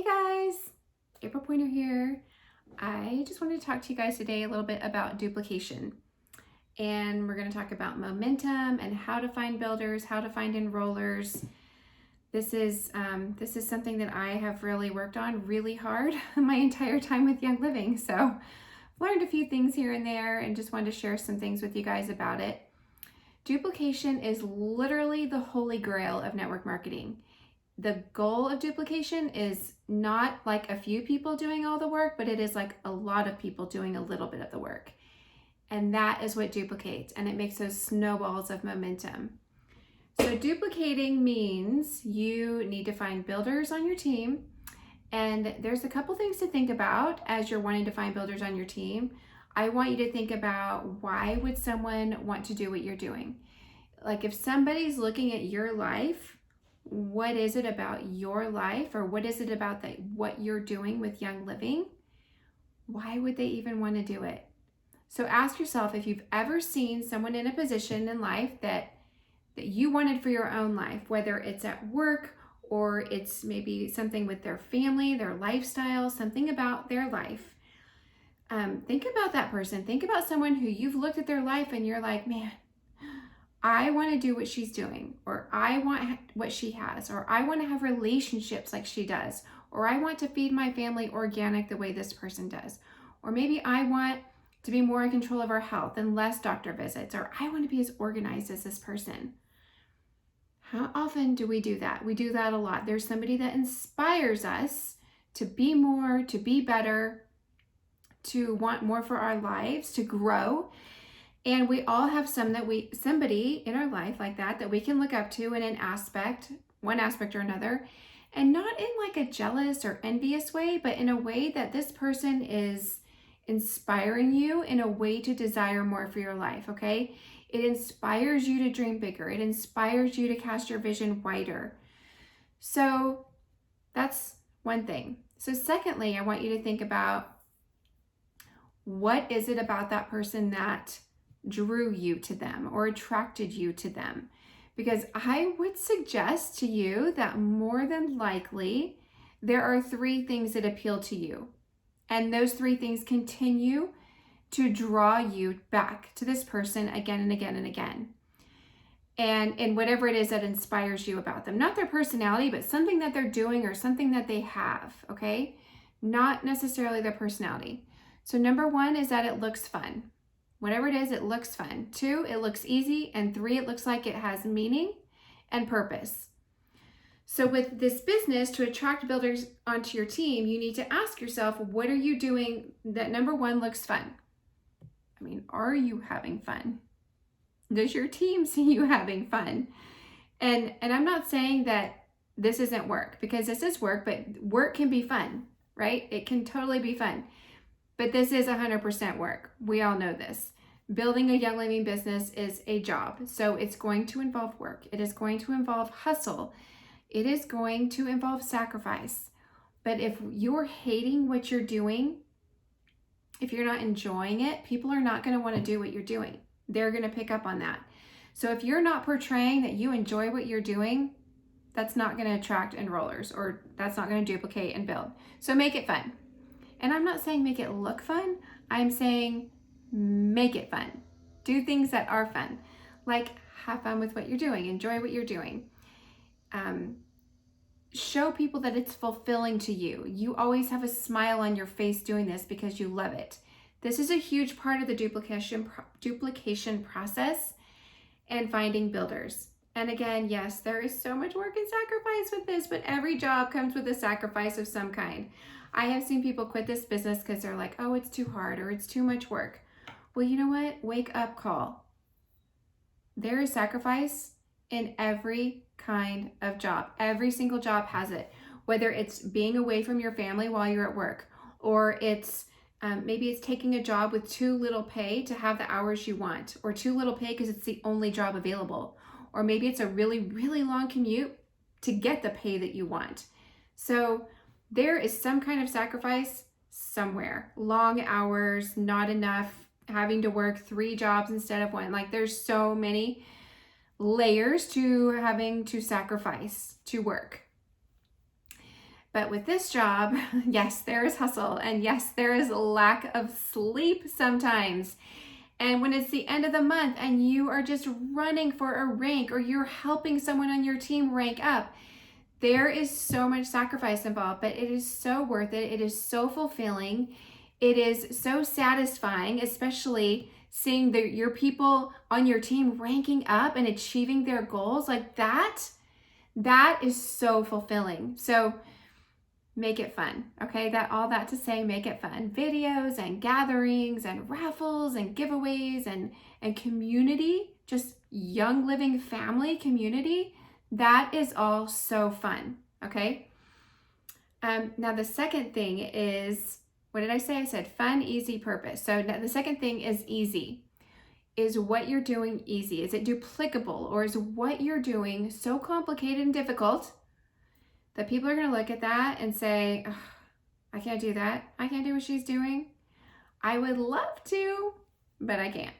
Hey guys, April Pointer here. I just wanted to talk to you guys today a little bit about duplication. And we're going to talk about momentum and how to find builders, how to find enrollers. This is something that I have really worked on really hard my entire time with Young Living. So I've learned a few things here and there and just wanted to share some things with you guys about it. Duplication is literally the holy grail of network marketing. The goal of duplication is not like a few people doing all the work, but it is like a lot of people doing a little bit of the work. And that is what duplicates, and it makes those snowballs of momentum. So duplicating means you need to find builders on your team. And there's a couple things to think about as you're wanting to find builders on your team. I want you to think about, why would someone want to do what you're doing? Like, if somebody's looking at your life, what is it about your life, or what is it about what you're doing with Young Living? Why would they even want to do it? So ask yourself if you've ever seen someone in a position in life that you wanted for your own life, whether it's at work or it's maybe something with their family, their lifestyle, something about their life. Think about that person. Think about someone who you've looked at their life and you're like, man, I want to do what she's doing, or I want what she has, or I want to have relationships like she does, or I want to feed my family organic the way this person does, or maybe I want to be more in control of our health and less doctor visits, or I want to be as organized as this person. How often do we do that? We do that a lot. There's somebody that inspires us to be more, to be better, to want more for our lives, to grow. And we all have somebody in our life like that we can look up to in one aspect or another, and not in like a jealous or envious way, but in a way that this person is inspiring you in a way to desire more for your life, okay? It inspires you to dream bigger. It inspires you to cast your vision wider. So that's one thing. So secondly, I want you to think about, what is it about that person that drew you to them or attracted you to them? Because I would suggest to you that more than likely there are 3 things that appeal to you, and those 3 things continue to draw you back to this person again and again and again. And whatever it is that inspires you about them, not their personality, but something that they're doing or something that they have, okay? Not necessarily their personality. So number 1 is that it looks fun. Whatever it is, it looks fun. 2, it looks easy. And 3, it looks like it has meaning and purpose. So with this business, to attract builders onto your team, you need to ask yourself, what are you doing that number 1 looks fun? I mean, are you having fun? Does your team see you having fun? And I'm not saying that this isn't work, because this is work, but work can be fun, right? It can totally be fun. But this is 100% work. We all know this. Building a Young Living business is a job. So it's going to involve work. It is going to involve hustle. It is going to involve sacrifice. But if you're hating what you're doing, if you're not enjoying it, people are not going to want to do what you're doing. They're going to pick up on that. So if you're not portraying that you enjoy what you're doing, that's not going to attract enrollers, or that's not going to duplicate and build. So make it fun. And I'm not saying make it look fun. I'm saying make it fun. Do things that are fun. Like, have fun with what you're doing. Enjoy what you're doing. Show people that it's fulfilling to you. You always have a smile on your face doing this because you love it. This is a huge part of the duplication process and finding builders. And again, yes, there is so much work and sacrifice with this, but every job comes with a sacrifice of some kind. I have seen people quit this business because they're like, oh, it's too hard or it's too much work. Well, you know what? Wake up call. There is sacrifice in every kind of job. Every single job has it. Whether it's being away from your family while you're at work, or it's maybe it's taking a job with too little pay to have the hours you want, or too little pay because it's the only job available. Or maybe it's a really, really long commute to get the pay that you want. So there is some kind of sacrifice somewhere. Long hours, not enough, having to work 3 jobs instead of 1. Like, there's so many layers to having to sacrifice to work. But with this job, yes, there is hustle, and yes, there is lack of sleep sometimes. And when it's the end of the month and you are just running for a rank, or you're helping someone on your team rank up, there is so much sacrifice involved, but it is so worth it. It is so fulfilling. It is so satisfying, especially seeing your people on your team ranking up and achieving their goals. Like that is so fulfilling. So make it fun, okay? All that to say, make it fun. Videos and gatherings and raffles and giveaways and community, just young living family community. That is all so fun, okay? Now the second thing is, what did I say? I said fun, easy, purpose. So the second thing is easy. Is what you're doing easy? Is it duplicable, or is what you're doing so complicated and difficult that people are going to look at that and say, I can't do that. I can't do what she's doing. I would love to, but I can't.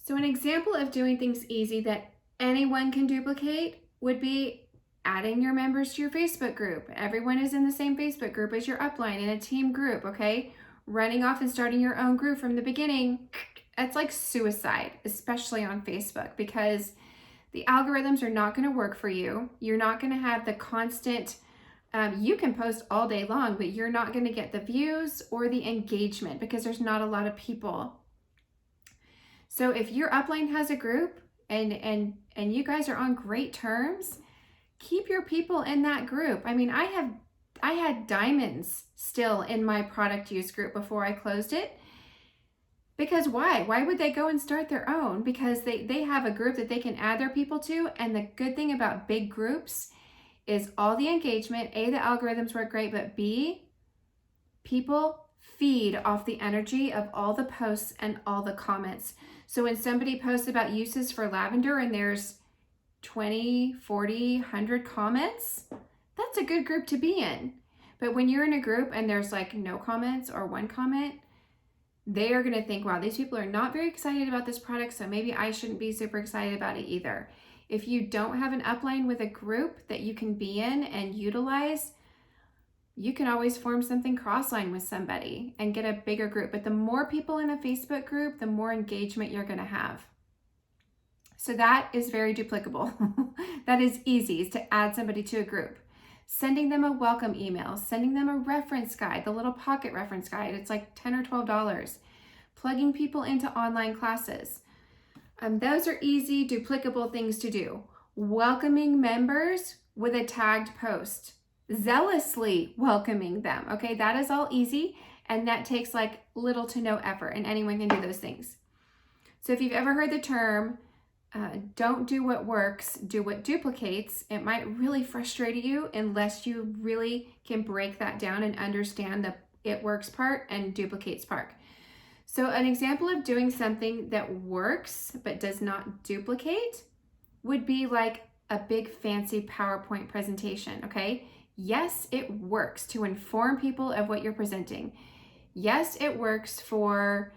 So an example of doing things easy that anyone can duplicate would be adding your members to your Facebook group. Everyone is in the same Facebook group as your upline in a team group, okay? Running off and starting your own group from the beginning, it's like suicide, especially on Facebook, because the algorithms are not going to work for you. You're not going to have the constant, you can post all day long, but you're not going to get the views or the engagement because there's not a lot of people. So if your upline has a group and you guys are on great terms, keep your people in that group. I mean, I had diamonds still in my product use group before I closed it. Because why? Why would they go and start their own? Because they have a group that they can add their people to. And the good thing about big groups is all the engagement. A, the algorithms work great, but B, people feed off the energy of all the posts and all the comments. So when somebody posts about uses for lavender and there's 20, 40, 100 comments, that's a good group to be in. But when you're in a group and there's like no comments or one comment, they are going to think, wow, these people are not very excited about this product, so maybe I shouldn't be super excited about it either. If you don't have an upline with a group that you can be in and utilize, you can always form something cross-line with somebody and get a bigger group. But the more people in a Facebook group, the more engagement you're going to have. So that is very duplicable. That is easy, is to add somebody to a group. Sending them a welcome email, sending them a reference guide, the little pocket reference guide. It's like $10 or $12. Plugging people into online classes. Those are easy, duplicable things to do. Welcoming members with a tagged post. Zealously welcoming them. Okay, that is all easy, and that takes like little to no effort, and anyone can do those things. So if you've ever heard the term, don't do what works, do what duplicates, it might really frustrate you unless you really can break that down and understand the it works part and duplicates part. So an example of doing something that works but does not duplicate would be like a big fancy PowerPoint presentation, okay? Yes, it works to inform people of what you're presenting. Yes, it works for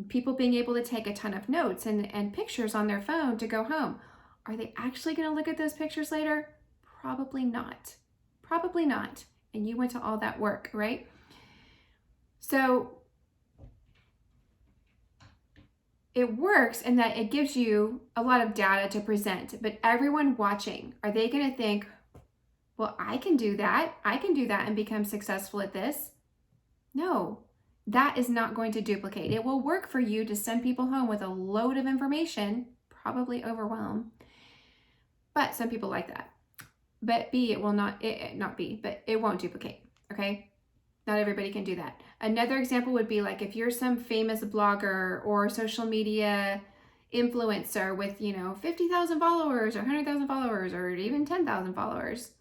people being able to take a ton of notes and pictures on their phone to go home. Are they actually going to look at those pictures later? Probably not. Probably not. And you went to all that work, right? So it works in that it gives you a lot of data to present, but everyone watching, are they going to think, well, I can do that. I can do that and become successful at this? No. That is not going to duplicate. It will work for you to send people home with a load of information, probably overwhelm, but some people like that. But B, it will not, but it won't duplicate, okay? Not everybody can do that. Another example would be like if you're some famous blogger or social media influencer with, 50,000 followers or 100,000 followers or even 10,000 followers,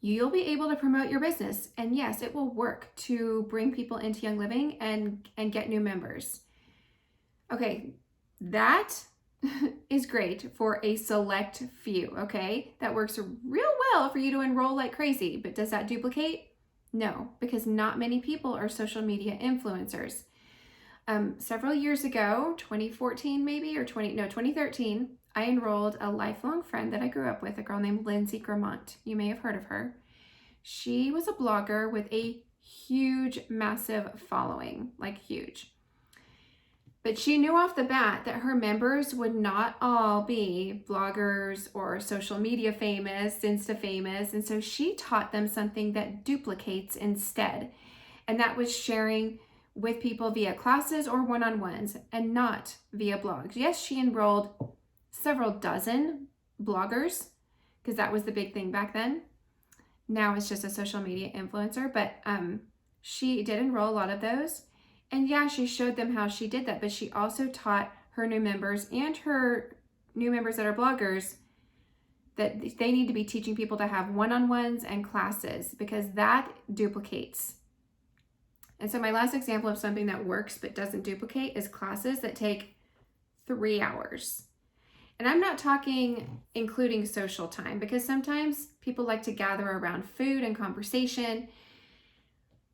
you'll be able to promote your business. And yes, it will work to bring people into Young Living and get new members. Okay, that is great for a select few, okay? That works real well for you to enroll like crazy, but does that duplicate? No, because not many people are social media influencers. Several years ago, 2014 maybe, 2013, I enrolled a lifelong friend that I grew up with, a girl named Lindsay Gramont. You may have heard of her. She was a blogger with a huge, massive following, like huge. But she knew off the bat that her members would not all be bloggers or social media famous, Insta famous. And so she taught them something that duplicates instead. And that was sharing with people via classes or one-on-ones and not via blogs. Yes, she enrolled several dozen bloggers because that was the big thing back then. Now it's just a social media influencer, but she did enroll a lot of those. And yeah, she showed them how she did that, but she also taught her new members and her new members that are bloggers that they need to be teaching people to have one-on-ones and classes because that duplicates. And so my last example of something that works but doesn't duplicate is classes that take 3 hours. And I'm not talking including social time because sometimes people like to gather around food and conversation.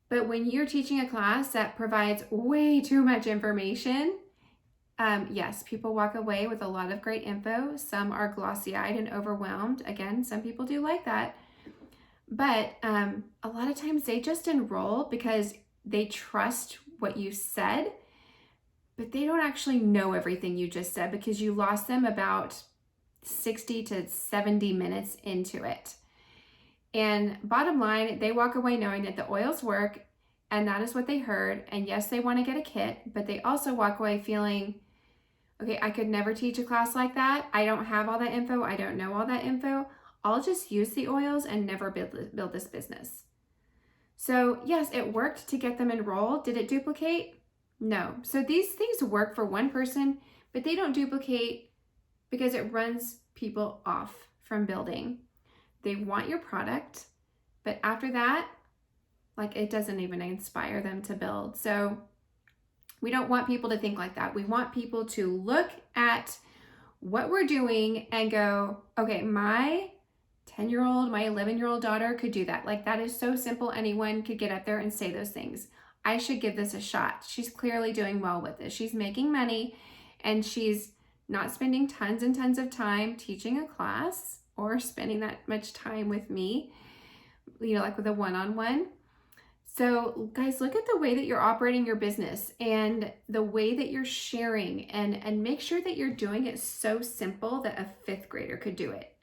But when you're teaching a class that provides way too much information, yes, people walk away with a lot of great info. Some are glossy-eyed and overwhelmed. Again, some people do like that. But a lot of times they just enroll because they trust what you said, but they don't actually know everything you just said because you lost them about 60 to 70 minutes into it. And bottom line, they walk away knowing that the oils work and that is what they heard. And yes, they want to get a kit, but they also walk away feeling, okay, I could never teach a class like that. I don't have all that info. I don't know all that info. I'll just use the oils and never build this business. So yes, it worked to get them enrolled. Did it duplicate? No. So these things work for one person, but they don't duplicate because it runs people off from building. They want your product, but after that, like it doesn't even inspire them to build. So we don't want people to think like that. We want people to look at what we're doing and go, okay, my 10-year-old, my 11-year-old daughter could do that. Like that is so simple. Anyone could get up there and say those things. I should give this a shot. She's clearly doing well with this. She's making money and she's not spending tons and tons of time teaching a class or spending that much time with me, you know, like with a one-on-one. So guys, look at the way that you're operating your business and the way that you're sharing and make sure that you're doing it so simple that a 5th grader could do it.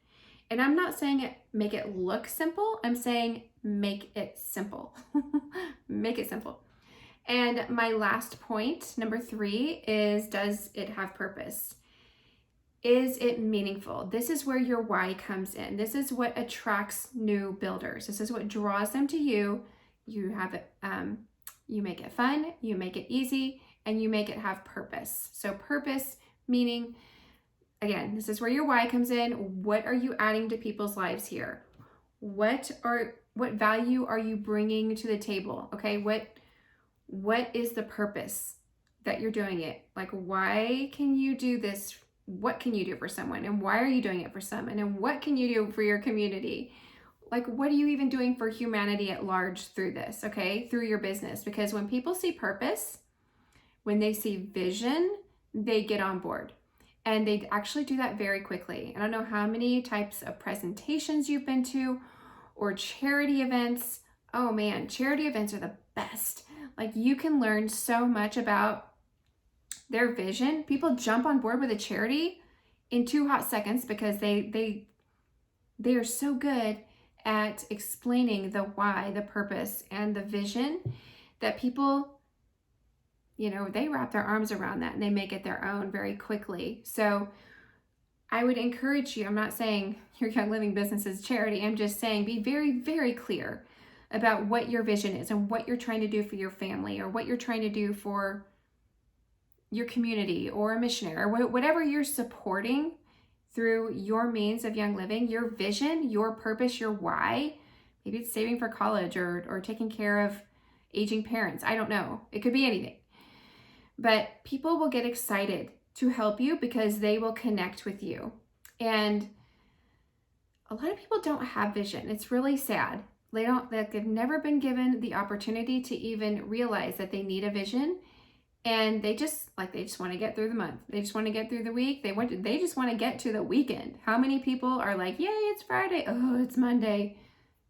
And I'm not saying make it look simple. I'm saying make it simple. Make it simple. And my last point, number 3, is does it have purpose? Is it meaningful? This is where your why comes in. This is what attracts new builders. This is what draws them to you. You have it, you make it fun, you make it easy, and you make it have purpose. So purpose meaning, again, this is where your why comes in. What are you adding to people's lives here? What value are you bringing to the table? Okay, what is the purpose that you're doing it? Like, why can you do this? What can you do for someone? And why are you doing it for someone? And what can you do for your community? Like, what are you even doing for humanity at large through this, okay? Through your business. Because when people see purpose, when they see vision, they get on board. And they actually do that very quickly. I don't know how many types of presentations you've been to or charity events. Oh man, charity events are the best. Like you can learn so much about their vision. People jump on board with a charity in 2 hot seconds because they are so good at explaining the why, the purpose, and the vision that people, you know, they wrap their arms around that and they make it their own very quickly. So I would encourage you, I'm not saying your Young Living business is charity, I'm just saying be very, very clear about what your vision is and what you're trying to do for your family or what you're trying to do for your community or a missionary or whatever you're supporting through your means of Young Living, your vision, your purpose, your why. Maybe it's saving for college or taking care of aging parents. I don't know. It could be anything. But people will get excited to help you because they will connect with you. And a lot of people don't have vision. It's really sad. They've never been given the opportunity to even realize that they need a vision And they just want to get through the month. They just want to get through the week. They just want to get to the weekend. How many people are like, yay, it's Friday. Oh, it's Monday.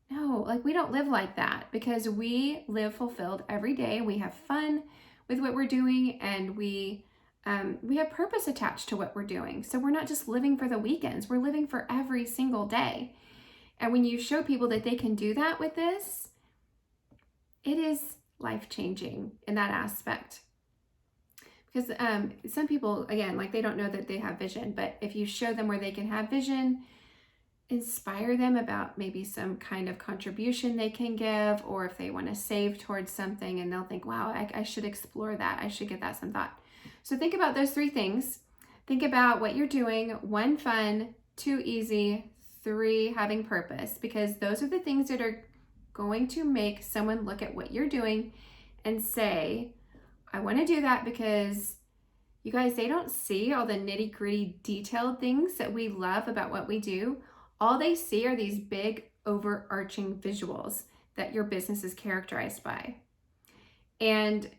No, like we don't live like that, because we live fulfilled every day. We have fun with what we're doing, and we have purpose attached to what we're doing. So we're not just living for the weekends. We're living for every single day. And when you show people that they can do that with this, it is life-changing in that aspect. Because some people, again, like they don't know that they have vision, but if you show them where they can have vision, inspire them about maybe some kind of contribution they can give, or if they want to save towards something and they'll think, wow, I should explore that. I should give that some thought. So think about those 3 things. Think about what you're doing. 1, fun. 2, easy. 3, having purpose, because those are the things that are going to make someone look at what you're doing and say, I want to do that, because you guys, they don't see all the nitty-gritty detailed things that we love about what we do. All they see are these big overarching visuals that your business is characterized by. And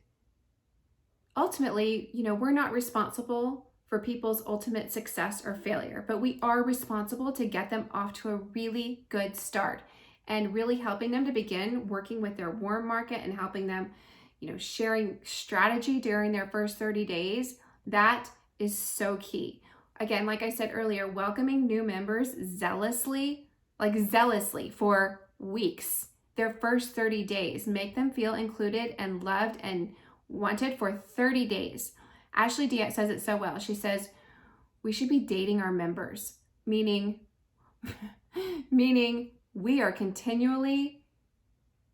ultimately, we're not responsible for people's ultimate success or failure, but we are responsible to get them off to a really good start and really helping them to begin working with their warm market and helping them, sharing strategy during their first 30 days. That is so key. Again, like I said earlier, welcoming new members zealously for weeks, their first 30 days. Make them feel included and loved and wanted for 30 days. Ashley Diet says it so well. She says, we should be dating our members, meaning we are continually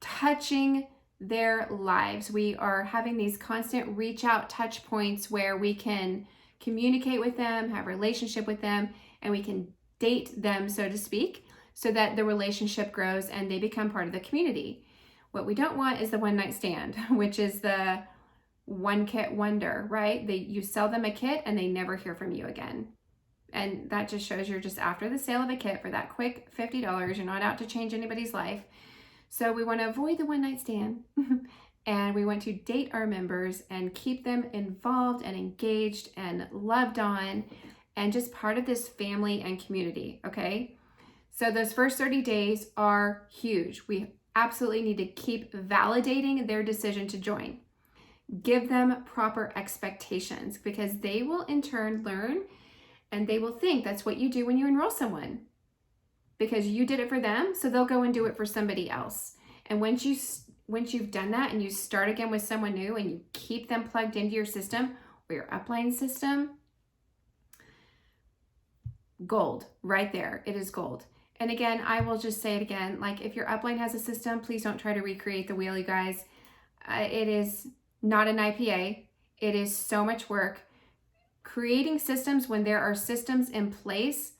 touching their lives. We are having these constant reach out touch points where we can communicate with them, have a relationship with them, and we can date them, so to speak, so that the relationship grows and they become part of the community. What we don't want is the one night stand, which is the one kit wonder, right? You sell them a kit and they never hear from you again. And that just shows you're just after the sale of a kit for that quick $50. You're not out to change anybody's life. So we want to avoid the one night stand and we want to date our members and keep them involved and engaged and loved on and just part of this family and community, okay? So those first 30 days are huge. We absolutely need to keep validating their decision to join. Give them proper expectations, because they will in turn learn and they will think that's what you do when you enroll someone, because you did it for them, so they'll go and do it for somebody else. And once you've done that and you start again with someone new and you keep them plugged into your system or your upline system, gold right there. It is gold. And again, I will just say it again, like if your upline has a system, please don't try to recreate the wheel, you guys. It is not an IPA. It is so much work. Creating systems when there are systems in place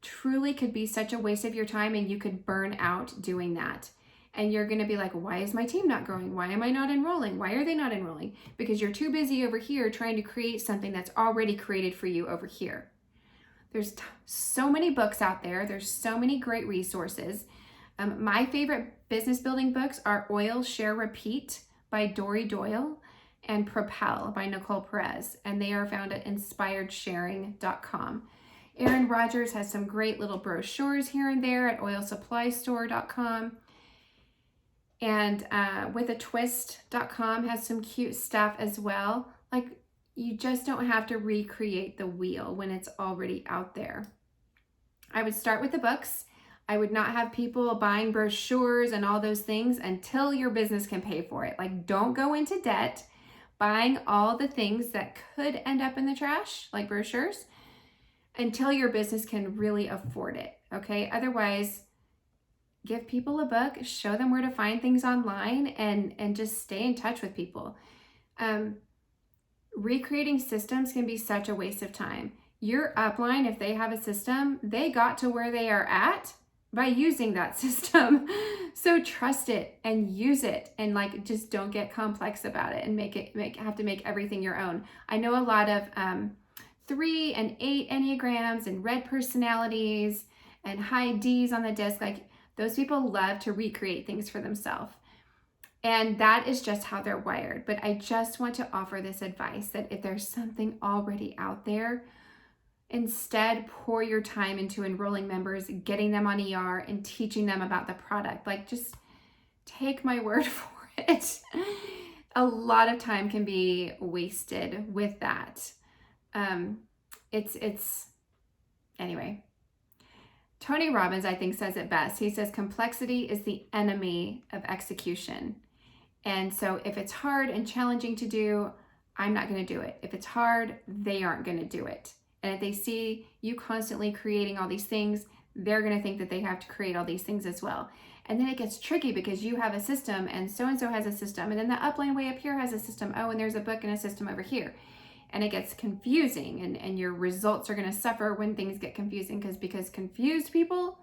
truly could be such a waste of your time, and you could burn out doing that. And you're going to be like, why is my team not growing? Why am I not enrolling? Why are they not enrolling? Because you're too busy over here trying to create something that's already created for you over here. There's so many books out there. There's so many great resources. My favorite business building books are Oil, Share, Repeat by Dory Doyle and Propel by Nicole Perez. And they are found at inspiredsharing.com. Aaron Rodgers has some great little brochures here and there at oilsupply.store.com. And withatwist.com has some cute stuff as well. Like, you just don't have to recreate the wheel when it's already out there. I would start with the books. I would not have people buying brochures and all those things until your business can pay for it. Like, don't go into debt buying all the things that could end up in the trash, like brochures, until your business can really afford it, okay? Otherwise, give people a book, show them where to find things online, and just stay in touch with people. Recreating systems can be such a waste of time. Your upline, if they have a system, they got to where they are at by using that system. So trust it and use it, and like, just don't get complex about it and have to make everything your own. I know a lot of 3 and 8 Enneagrams and red personalities and high Ds on the disc. Like, those people love to recreate things for themselves. And that is just how they're wired. But I just want to offer this advice that if there's something already out there, instead pour your time into enrolling members, getting them on ER, and teaching them about the product. Like, just take my word for it. A lot of time can be wasted with that. Anyway. Tony Robbins, I think, says it best. He says complexity is the enemy of execution. And so if it's hard and challenging to do, I'm not going to do it. If it's hard, they aren't going to do it. And if they see you constantly creating all these things, they're going to think that they have to create all these things as well. And then it gets tricky because you have a system and so-and-so has a system. And then the upline way up here has a system. Oh, and there's a book and a system over here. And it gets confusing, and your results are going to suffer when things get confusing because confused people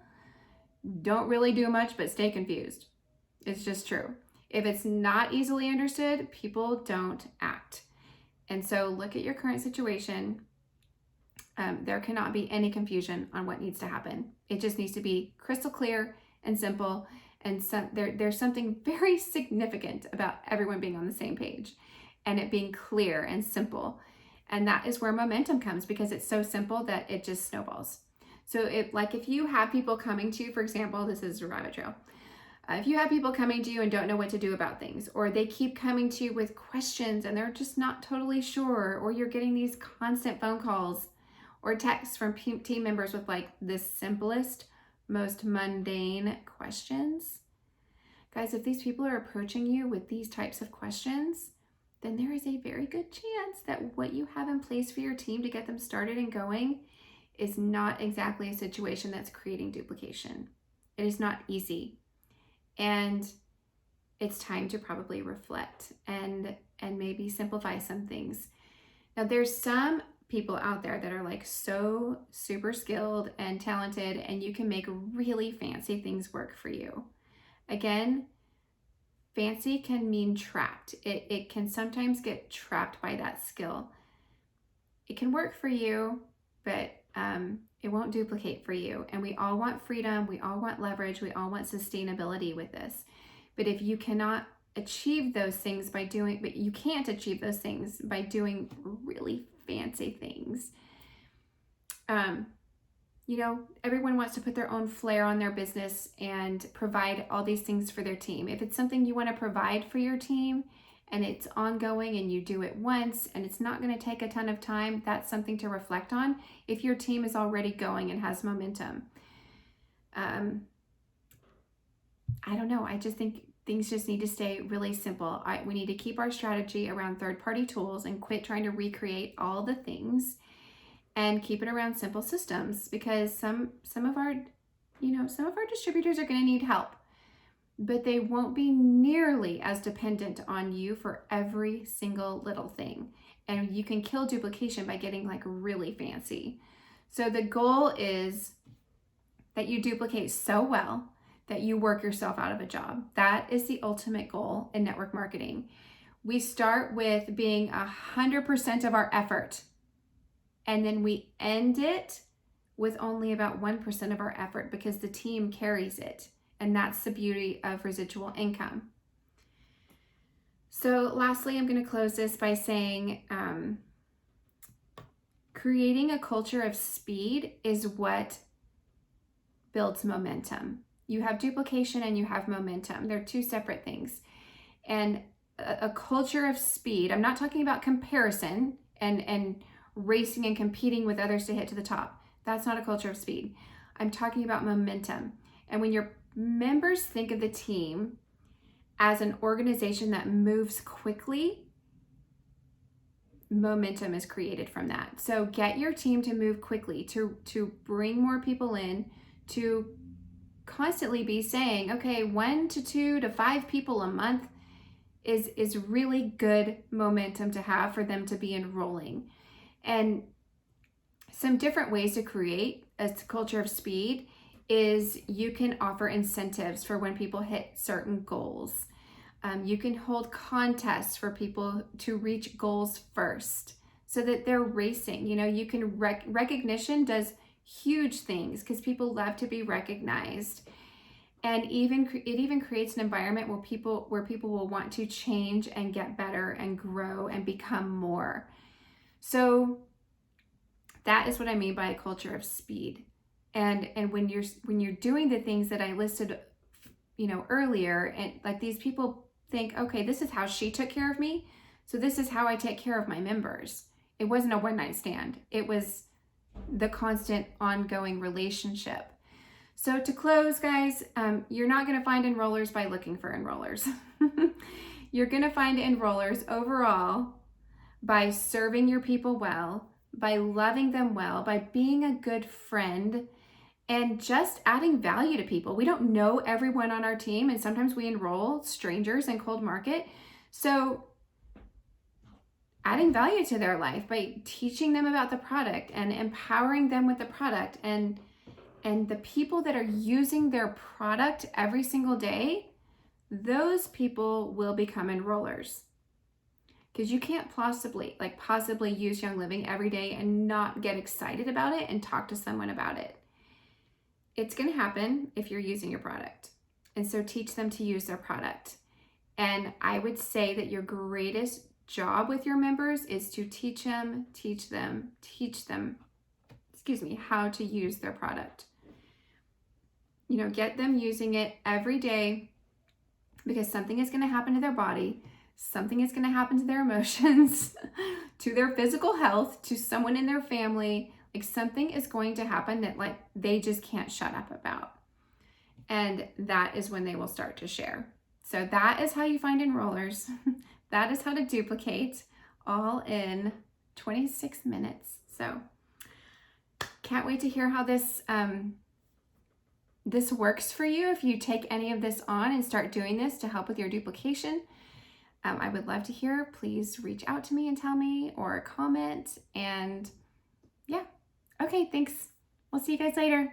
don't really do much but stay confused. It's just true. If it's not easily understood, people don't act. And so look at your current situation. There cannot be any confusion on what needs to happen. It just needs to be crystal clear and simple. And so there's something very significant about everyone being on the same page and it being clear and simple. And that is where momentum comes, because it's so simple that it just snowballs. So if you have people coming to you, for example, this is a rabbit trail. If you have people coming to you and don't know what to do about things, or they keep coming to you with questions and they're just not totally sure, or you're getting these constant phone calls or texts from team members with like the simplest, most mundane questions. Guys, if these people are approaching you with these types of questions, then there is a very good chance that what you have in place for your team to get them started and going is not exactly a situation that's creating duplication. It is not easy. And it's time to probably reflect and maybe simplify some things. Now, there's some people out there that are like so super skilled and talented, and you can make really fancy things work for you. Again, fancy can mean trapped. It can sometimes get trapped by that skill. It can work for you, but it won't duplicate for you. And we all want freedom. We all want leverage. We all want sustainability with this. But if you cannot achieve those things you can't achieve those things by doing really fancy things. Everyone wants to put their own flair on their business and provide all these things for their team. If it's something you want to provide for your team and it's ongoing and you do it once and it's not going to take a ton of time, that's something to reflect on if your team is already going and has momentum. I don't know. I just think things just need to stay really simple. We need to keep our strategy around third-party tools and quit trying to recreate all the things, and keep it around simple systems, because some of our distributors are going to need help, but they won't be nearly as dependent on you for every single little thing. And you can kill duplication by getting like really fancy. So the goal is that you duplicate so well that you work yourself out of a job. That is the ultimate goal in network marketing. We start with being 100% of our effort, and then we end it with only about 1% of our effort because the team carries it. And that's the beauty of residual income. So lastly, I'm going to close this by saying creating a culture of speed is what builds momentum. You have duplication and you have momentum. They're two separate things. And a culture of speed, I'm not talking about comparison and racing and competing with others to hit to the top. That's not a culture of speed. I'm talking about momentum. And when your members think of the team as an organization that moves quickly, momentum is created from that. So get your team to move quickly, to bring more people in, to constantly be saying, okay, 1 to 2 to 5 people a month is really good momentum to have for them to be enrolling. And some different ways to create a culture of speed is you can offer incentives for when people hit certain goals. You can hold contests for people to reach goals first so that they're racing. You can recognition does huge things because people love to be recognized. And it even creates an environment where people will want to change and get better and grow and become more. So that is what I mean by a culture of speed. And when you're doing the things that I listed, earlier, and like these people think, okay, this is how she took care of me, so this is how I take care of my members. It wasn't a one-night stand. It was the constant ongoing relationship. So to close, guys, you're not going to find enrollers by looking for enrollers. You're going to find enrollers overall by serving your people well, by loving them well, by being a good friend, and just adding value to people. We don't know everyone on our team, and sometimes we enroll strangers in cold market. So adding value to their life by teaching them about the product and empowering them with the product, and the people that are using their product every single day, those people will become enrollers. Because you can't possibly use Young Living every day and not get excited about it and talk to someone about it. It's going to happen if you're using your product. And so teach them to use their product. And I would say that your greatest job with your members is to teach them how to use their product. Get them using it every day, because something is going to happen to their body. Something is going to happen to their emotions, to their physical health, to someone in their family. Like, something is going to happen that they just can't shut up about. And that is when they will start to share. So that is how you find enrollers. That is how to duplicate, all in 26 minutes. So can't wait to hear how this works for you. If you take any of this on and start doing this to help with your duplication, I would love to hear. Please reach out to me and tell me, or comment. And yeah. Okay, thanks. We'll see you guys later.